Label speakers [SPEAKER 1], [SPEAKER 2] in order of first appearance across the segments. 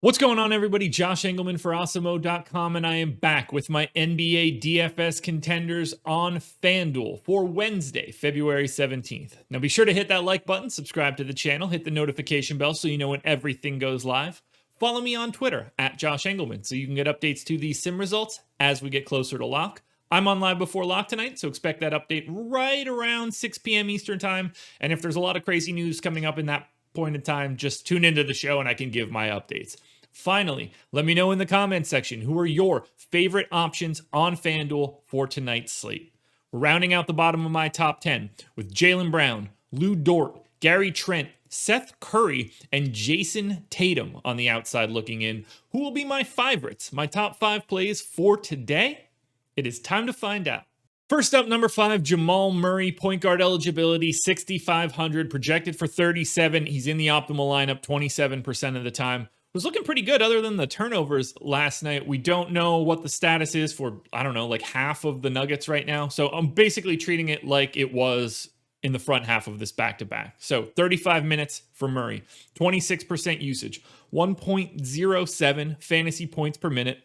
[SPEAKER 1] What's going on, everybody? Josh Engleman for Awesemo.com, and I am back with my NBA DFS contenders on FanDuel for Wednesday, February 17th. Now, be sure to hit that like button, subscribe to the channel, hit the notification bell so you know when everything goes live. Follow me on Twitter at Josh Engleman so you can get updates to the sim results as we get closer to lock. I'm on live before lock tonight, so expect that update right around 6 p.m. Eastern time. And if there's a lot of crazy news coming up in that point in time, just tune into the show and I can give my updates. Finally, let me know in the comments section who are your favorite options on FanDuel for tonight's slate. We're rounding out the bottom of my top 10 with Jaylen Brown, Lou Dort, Gary Trent, Seth Curry, and JAYSON Tatum on the outside looking in. Who will be my favorites, my top 5 plays for today? It is time to find out. First up, number 5, Jamal Murray, point guard eligibility, 6,500, projected for 37. He's in the optimal lineup 27% of the time. Was looking pretty good other than the turnovers last night. We don't know what the status is for, I don't know, like half of the Nuggets right now. So I'm basically treating it like it was in the front half of this back-to-back. So 35 minutes for Murray, 26% usage, 1.07 fantasy points per minute.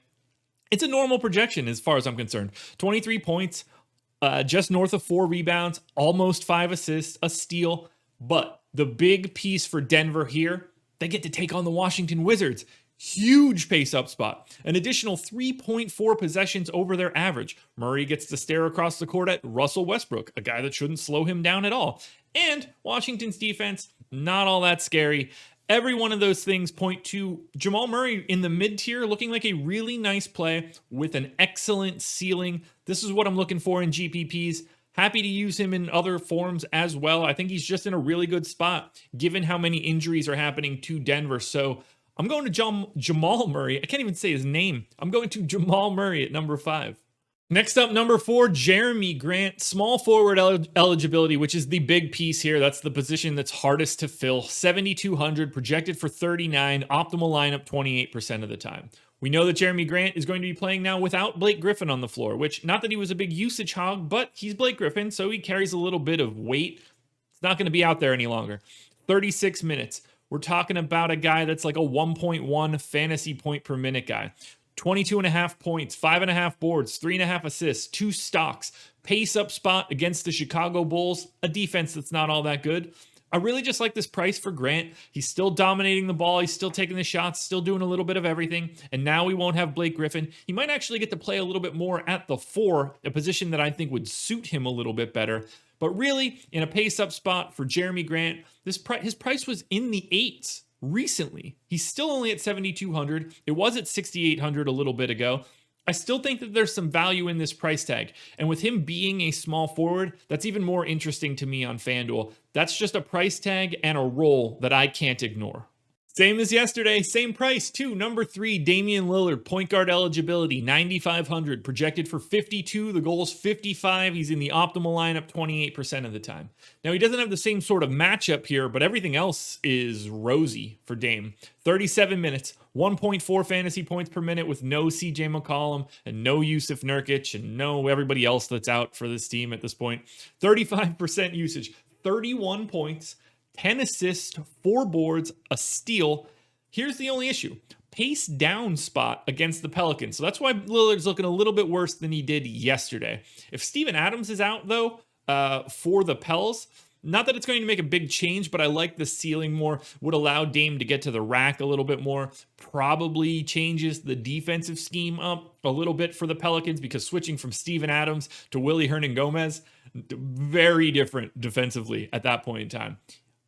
[SPEAKER 1] It's a normal projection as far as I'm concerned. 23 points, just north of 4 rebounds, almost 5 assists, a steal. But the big piece for Denver here, they get to take on the Washington Wizards. Huge pace-up spot. An additional 3.4 possessions over their average. Murray gets to stare across the court at Russell Westbrook, a guy that shouldn't slow him down at all. And Washington's defense, not all that scary. Every one of those things point to Jamal Murray in the mid-tier looking like a really nice play with an excellent ceiling. This is what I'm looking for in GPPs. Happy to use him in other forms as well. I think he's just in a really good spot given how many injuries are happening to Denver. So I'm going to Jamal Murray. I can't even say his name. I'm going to Jamal Murray at number 5. Next up, number 4, JERAMI Grant, small forward eligibility, which is the big piece here. That's the position that's hardest to fill. 7,200, projected for 39, optimal lineup 28% of the time. We know that JERAMI Grant is going to be playing now without Blake Griffin on the floor, which, not that he was a big usage hog, but he's Blake Griffin, so he carries a little bit of weight. It's not going to be out there any longer. 36 minutes. We're talking about a guy that's like a 1.1 fantasy point per minute guy. 22.5 points, 5.5 boards, 3.5 assists, 2 stocks, pace up spot against the Chicago Bulls, a defense that's not all that good. I really just like this price for Grant. He's still dominating the ball. He's still taking the shots, still doing a little bit of everything. And now we won't have Blake Griffin. He might actually get to play a little bit more at the 4, a position that I think would suit him a little bit better. But really, in a pace-up spot for JERAMI Grant, his price was in the 8s recently. He's still only at 7,200. It was at 6,800 a little bit ago. I still think that there's some value in this price tag. And with him being a small forward, that's even more interesting to me on FanDuel. That's just a price tag and a role that I can't ignore. Same as yesterday, same price too. Number 3, Damian Lillard, point guard eligibility, 9,500, projected for 52. The goal is 55. He's in the optimal lineup 28% of the time. Now, he doesn't have the same sort of matchup here, but everything else is rosy for Dame. 37 minutes, 1.4 fantasy points per minute with no CJ McCollum and no Yusuf Nurkic and no everybody else that's out for this team at this point. 35% usage, 31 points, 10 assists, 4 boards, a steal. Here's the only issue. Pace down spot against the Pelicans. So that's why Lillard's looking a little bit worse than he did yesterday. If Steven Adams is out, though, for the Pels, not that it's going to make a big change, but I like the ceiling more. Would allow Dame to get to the rack a little bit more. Probably changes the defensive scheme up a little bit for the Pelicans because switching from Steven Adams to Willy Hernangomez, very different defensively at that point in time.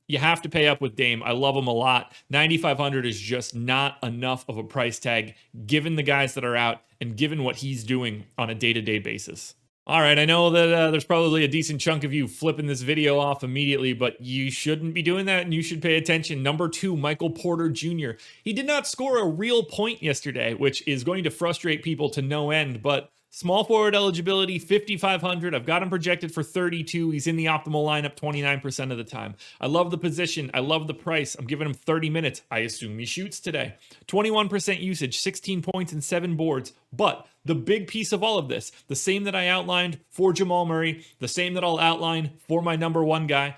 [SPEAKER 1] You have to pay up with Dame. I love him a lot. 9,500 is just not enough of a price tag given the guys that are out and given what he's doing on a day-to-day basis. All right, I know that there's probably a decent chunk of you flipping this video off immediately, but you shouldn't be doing that and you should pay attention. Number 2, Michael Porter Jr. He did not score a real point yesterday, which is going to frustrate people to no end, but small forward eligibility, 5,500. I've got him projected for 32. He's in the optimal lineup 29% of the time. I love the position. I love the price. I'm giving him 30 minutes. I assume he shoots today. 21% usage, 16 points and 7 boards. But the big piece of all of this, the same that I outlined for Jamal Murray, the same that I'll outline for my number 1 guy,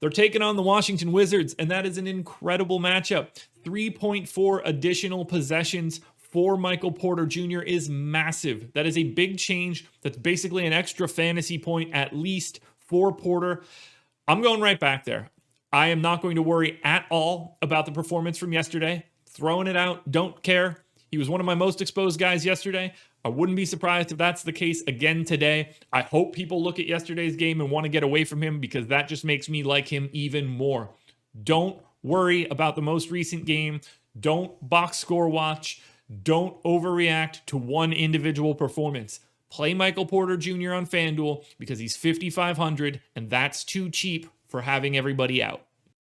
[SPEAKER 1] They're taking on the Washington Wizards, and that is an incredible matchup. 3.4 additional possessions for Michael Porter Jr. is massive. That is a big change. That's basically an extra fantasy point at least for Porter. I'm going right back there. I am not going to worry at all about the performance from yesterday. Throwing it out, don't care. He was one of my most exposed guys yesterday. I wouldn't be surprised if that's the case again today. I hope people look at yesterday's game and want to get away from him because that just makes me like him even more. Don't worry about the most recent game. Don't box score watch. Don't overreact to one individual performance. Play Michael Porter Jr. on FanDuel because he's 5,500 and that's too cheap for having everybody out.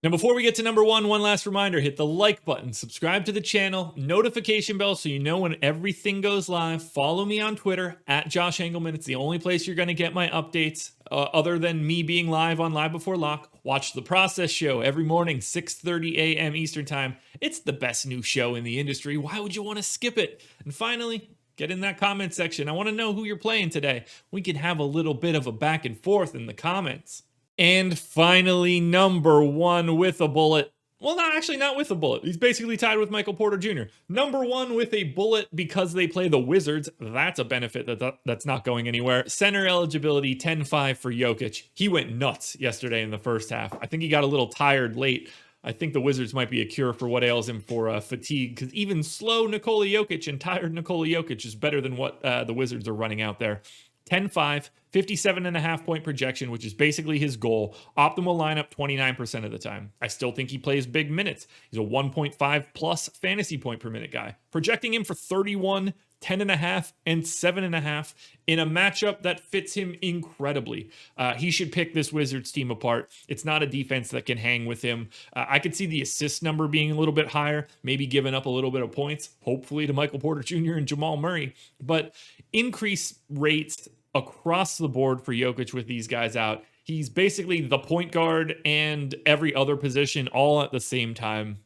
[SPEAKER 1] Now, before we get to number one last reminder, hit the like button, subscribe to the channel, notification bell so you know when everything goes live. Follow me on Twitter at Josh Engleman. It's the only place you're going to get my updates other than me being live on Live Before Lock. Watch The Process Show every morning, 6:30 a.m. Eastern Time. It's the best new show in the industry. Why would you want to skip it? And finally, get in that comment section. I want to know who you're playing today. We can have a little bit of a back and forth in the comments. And finally, number one with a bullet. Well, not with a bullet. He's basically tied with Michael Porter Jr. Number one with a bullet because they play the Wizards. That's a benefit that's not going anywhere. Center eligibility, 10-5 for Jokic. He went nuts yesterday in the first half. I think he got a little tired late. I think the Wizards might be a cure for what ails him for fatigue, because even slow Nikola Jokic and tired Nikola Jokic is better than what the Wizards are running out there. 10-5, 57.5 point projection, which is basically his goal. Optimal lineup 29% of the time. I still think he plays big minutes. He's a 1.5 plus fantasy point per minute guy. Projecting him for 31, 10.5, and 7.5 in a matchup that fits him incredibly. He should pick this Wizards team apart. It's not a defense that can hang with him. I could see the assist number being a little bit higher, maybe giving up a little bit of points, hopefully to Michael Porter Jr. and Jamal Murray. But increase rates across the board for Jokic with these guys out. He's basically the point guard and every other position all at the same time.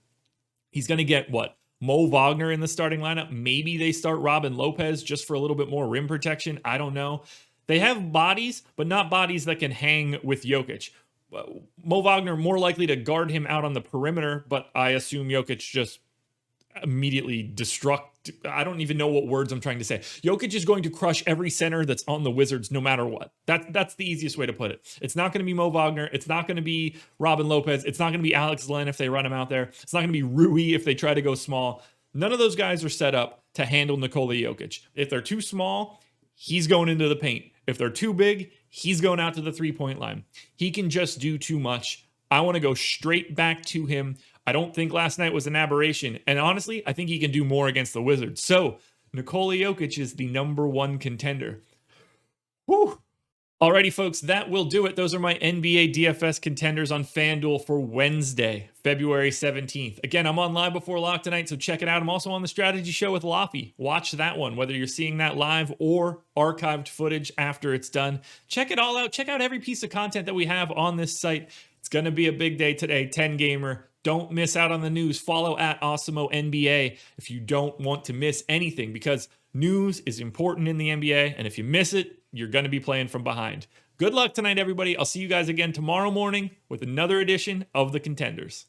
[SPEAKER 1] He's going to get what? Mo Wagner in the starting lineup. Maybe they start Robin Lopez just for a little bit more rim protection. I don't know. They have bodies, but not bodies that can hang with Jokic. Mo Wagner more likely to guard him out on the perimeter, but I assume Jokic just immediately I don't even know what words I'm trying to say. Jokic is going to crush every center that's on the Wizards no matter what. That's the easiest way to put it. It's not going to be Mo Wagner. It's not going to be Robin Lopez. It's not going to be Alex Len if they run him out there. It's not going to be Rui if they try to go small. None of those guys are set up to handle Nikola Jokic. If they're too small, he's going into the paint. If they're too big, he's going out to the three-point line. He can just do too much. I want to go straight back to him. I don't think last night was an aberration. And honestly, I think he can do more against the Wizards. So, Nikola Jokic is the number one contender. Whew. Alrighty, folks, that will do it. Those are my NBA DFS contenders on FanDuel for Wednesday, February 17th. Again, I'm on Live Before Lock tonight, so check it out. I'm also on the Strategy Show with Laffy. Watch that one, whether you're seeing that live or archived footage after it's done. Check it all out. Check out every piece of content that we have on this site. It's going to be a big day today, 10 gamer. Don't miss out on the news. Follow at Awesemo NBA if you don't want to miss anything, because news is important in the NBA, and if you miss it, you're going to be playing from behind. Good luck tonight, everybody. I'll see you guys again tomorrow morning with another edition of the Contenders.